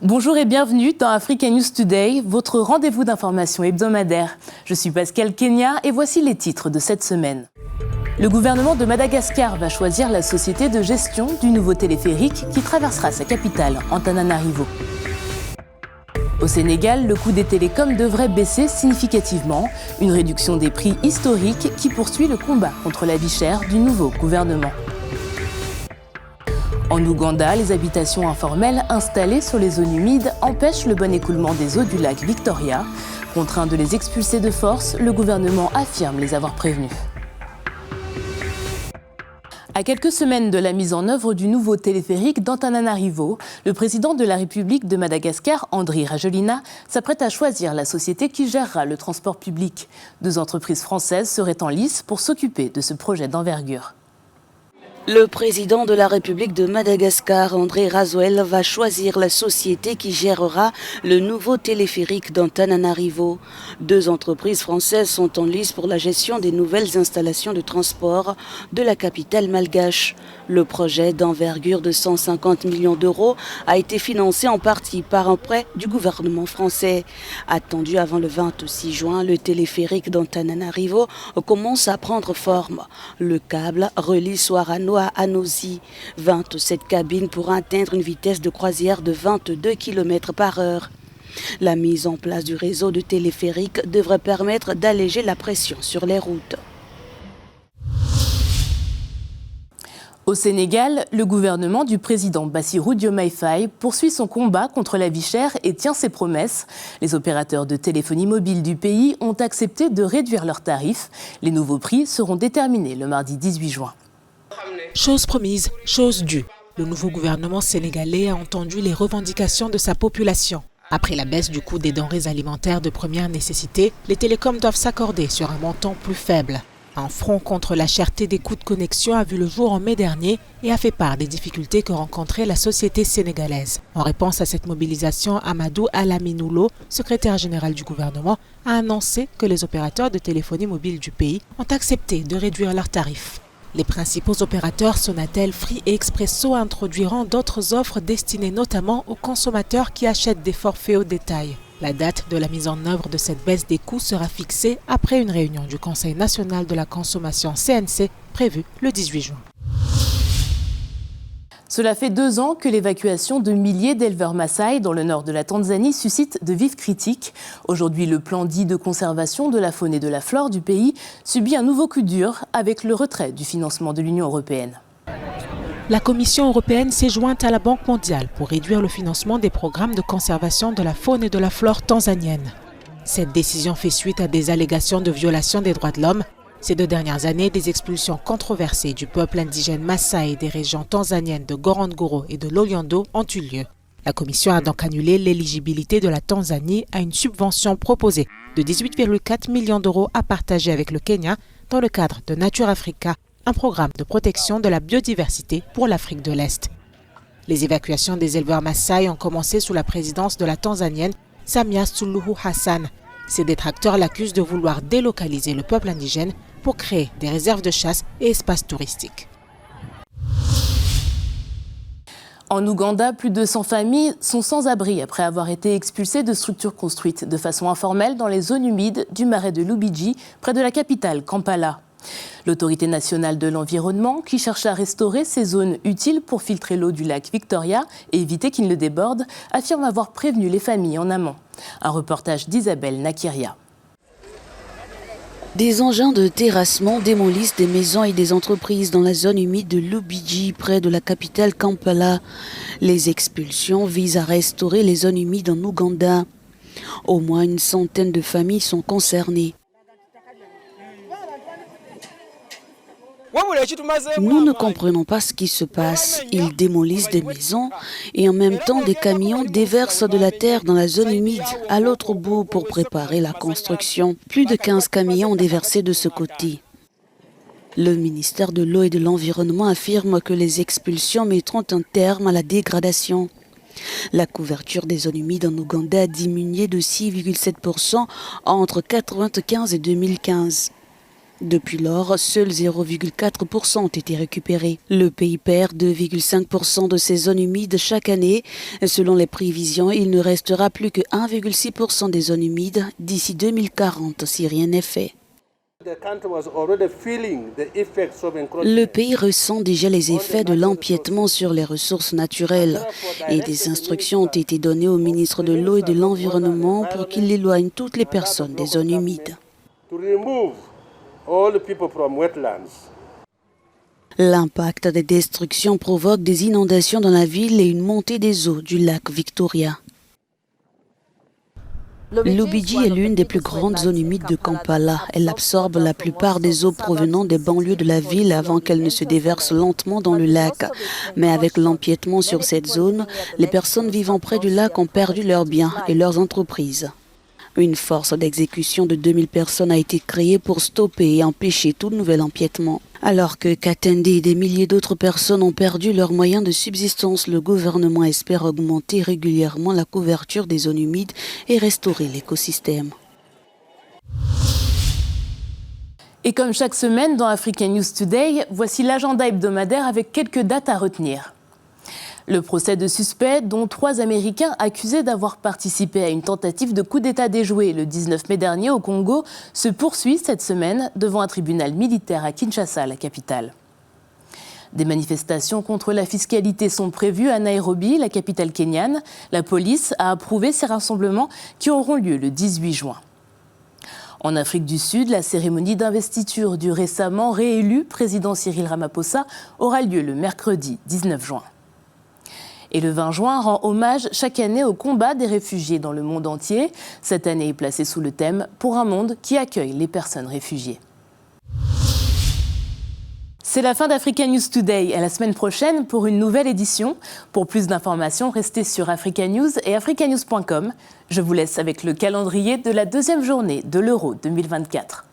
Bonjour et bienvenue dans Africa News Today, votre rendez-vous d'information hebdomadaire. Je suis Pascal Kenya et voici les titres de cette semaine. Le gouvernement de Madagascar va choisir la société de gestion du nouveau téléphérique qui traversera sa capitale, Antananarivo. Au Sénégal, le coût des télécoms devrait baisser significativement, une réduction des prix historiques qui poursuit le combat contre la vie chère du nouveau gouvernement. En Ouganda, les habitations informelles installées sur les zones humides empêchent le bon écoulement des eaux du lac Victoria. Contraint de les expulser de force, le gouvernement affirme les avoir prévenus. À quelques semaines de la mise en œuvre du nouveau téléphérique d'Antananarivo, le président de la République de Madagascar, Andry Rajoelina, s'apprête à choisir la société qui gérera le transport public. 2 entreprises françaises seraient en lice pour s'occuper de ce projet d'envergure. Le président de la République de Madagascar, Andry Rajoelina, va choisir la société qui gérera le nouveau téléphérique d'Antananarivo. 2 entreprises françaises sont en lice pour la gestion des nouvelles installations de transport de la capitale malgache. Le projet d'envergure de 150 millions d'euros a été financé en partie par un prêt du gouvernement français. Attendu avant le 26 juin, le téléphérique d'Antananarivo commence à prendre forme. Le câble relie Soarano à Anosi. 27 cabines pourront atteindre une vitesse de croisière de 22 km/h. La mise en place du réseau de téléphériques devrait permettre d'alléger la pression sur les routes. Au Sénégal, le gouvernement du président Bassirou Diomaye Faye poursuit son combat contre la vie chère et tient ses promesses. Les opérateurs de téléphonie mobile du pays ont accepté de réduire leurs tarifs. Les nouveaux prix seront déterminés le mardi 18 juin. Chose promise, chose due. Le nouveau gouvernement sénégalais a entendu les revendications de sa population. Après la baisse du coût des denrées alimentaires de première nécessité, les télécoms doivent s'accorder sur un montant plus faible. Un front contre la cherté des coûts de connexion a vu le jour en mai dernier et a fait part des difficultés que rencontrait la société sénégalaise. En réponse à cette mobilisation, Amadou Alaminoulo, secrétaire général du gouvernement, a annoncé que les opérateurs de téléphonie mobile du pays ont accepté de réduire leurs tarifs. Les principaux opérateurs Sonatel, Free et Expresso introduiront d'autres offres destinées notamment aux consommateurs qui achètent des forfaits au détail. La date de la mise en œuvre de cette baisse des coûts sera fixée après une réunion du Conseil national de la consommation CNC prévue le 18 juin. Cela fait 2 ans que l'évacuation de milliers d'éleveurs Maasai dans le nord de la Tanzanie suscite de vives critiques. Aujourd'hui, le plan dit de conservation de la faune et de la flore du pays subit un nouveau coup dur avec le retrait du financement de l'Union européenne. La Commission européenne s'est jointe à la Banque mondiale pour réduire le financement des programmes de conservation de la faune et de la flore tanzanienne. Cette décision fait suite à des allégations de violation des droits de l'homme. Ces 2 dernières années, des expulsions controversées du peuple indigène Maasai des régions tanzaniennes de Ngorongoro et de Loliondo ont eu lieu. La Commission a donc annulé l'éligibilité de la Tanzanie à une subvention proposée de 18,4 millions d'euros à partager avec le Kenya dans le cadre de Nature Africa, un programme de protection de la biodiversité pour l'Afrique de l'Est. Les évacuations des éleveurs Maasai ont commencé sous la présidence de la Tanzanienne Samia Suluhu Hassan. Ses détracteurs l'accusent de vouloir délocaliser le peuple indigène pour créer des réserves de chasse et espaces touristiques. En Ouganda, plus de 100 familles sont sans abri après avoir été expulsées de structures construites de façon informelle dans les zones humides du marais de Lubigi, près de la capitale Kampala. L'autorité nationale de l'environnement, qui cherche à restaurer ces zones utiles pour filtrer l'eau du lac Victoria et éviter qu'il ne déborde, affirme avoir prévenu les familles en amont. Un reportage d'Isabelle Nakiria. Des engins de terrassement démolissent des maisons et des entreprises dans la zone humide de Lubigi, près de la capitale Kampala. Les expulsions visent à restaurer les zones humides en Ouganda. Au moins une centaine de familles sont concernées. Nous ne comprenons pas ce qui se passe. Ils démolissent des maisons et en même temps des camions déversent de la terre dans la zone humide à l'autre bout pour préparer la construction. Plus de 15 camions ont déversé de ce côté. Le ministère de l'Eau et de l'Environnement affirme que les expulsions mettront un terme à la dégradation. La couverture des zones humides en Ouganda a diminué de 6,7% entre 1995 et 2015. Depuis lors, seuls 0,4% ont été récupérés. Le pays perd 2,5% de ses zones humides chaque année. Selon les prévisions, il ne restera plus que 1,6% des zones humides d'ici 2040 si rien n'est fait. Le pays ressent déjà les effets de l'empiètement sur les ressources naturelles et des instructions ont été données au ministre de l'Eau et de l'Environnement pour qu'il éloigne toutes les personnes des zones humides. L'impact des destructions provoque des inondations dans la ville et une montée des eaux du lac Victoria. Lubigi est l'une des plus grandes zones humides de Kampala. Elle absorbe la plupart des eaux provenant des banlieues de la ville avant qu'elles ne se déversent lentement dans le lac. Mais avec l'empiètement sur cette zone, les personnes vivant près du lac ont perdu leurs biens et leurs entreprises. Une force d'exécution de 2000 personnes a été créée pour stopper et empêcher tout nouvel empiètement. Alors que Katende et des milliers d'autres personnes ont perdu leurs moyens de subsistance, le gouvernement espère augmenter régulièrement la couverture des zones humides et restaurer l'écosystème. Et comme chaque semaine dans African News Today, voici l'agenda hebdomadaire avec quelques dates à retenir. Le procès de suspects, dont 3 Américains accusés d'avoir participé à une tentative de coup d'État déjoué le 19 mai dernier au Congo, se poursuit cette semaine devant un tribunal militaire à Kinshasa, la capitale. Des manifestations contre la fiscalité sont prévues à Nairobi, la capitale kenyane. La police a approuvé ces rassemblements qui auront lieu le 18 juin. En Afrique du Sud, la cérémonie d'investiture du récemment réélu président Cyril Ramaphosa aura lieu le mercredi 19 juin. Et le 20 juin rend hommage chaque année au combat des réfugiés dans le monde entier. Cette année est placée sous le thème « Pour un monde qui accueille les personnes réfugiées ». C'est la fin d'African News Today. À la semaine prochaine pour une nouvelle édition. Pour plus d'informations, restez sur African News et africanews.com. Je vous laisse avec le calendrier de la 2e journée de l'Euro 2024.